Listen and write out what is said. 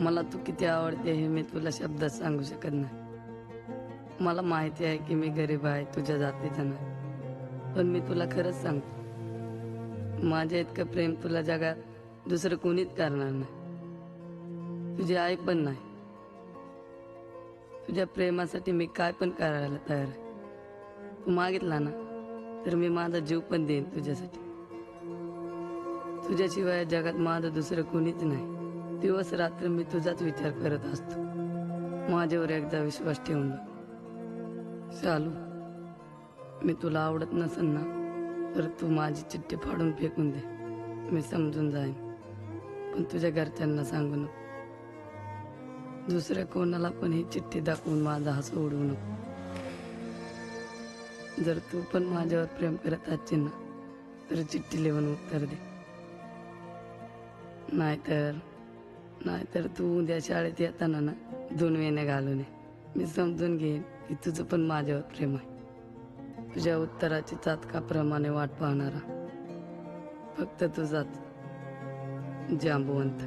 मला तू किती आवडते हे मी तुला शब्दात सांगू शकत नाही. मला माहिती आहे की मी गरीब आहे, तुझ्या जातीचा नाही, पण मी तुला खरंच सांगतो, माझ्या इतकं प्रेम तुला जगात दुसरं कोणीच करणार नाही. तुझी आई पण नाही. तुझ्या प्रेमासाठी मी काय पण करायला तयार आहे. तू मागितला ना तर मी माझा जीव पण देईन तुझ्यासाठी. तुझ्याशिवाय जगात माझं दुसरं कोणीच नाही. दिवस रात्र मी तुझाच विचार करत असतो. माझ्यावर एकदा विश्वास ठेवून बघ शालू. मी तुला आवडत नसेल ना तर तू माझी चिठ्ठी फाडून फेकून दे, मी समजून जाईन. पण तुझ्या घरच्यांना सांगू नको. दुसऱ्या कोणाला पण ही चिठ्ठी दाखवून माझा हसू उडवू नको. जर तू पण माझ्यावर प्रेम करत असशील ना तर चिठ्ठी लिहून उत्तर दे. नाहीतर तू उद्या शाळेत येताना ना 2 वेण्या घालून ये. मी समजून घेईन की तुझं पण माझ्यावर प्रेम आहे. तुझ्या उत्तराची चातकाप्रमाणे वाट पाहणारा फक्त तुझाच जांबुवंत.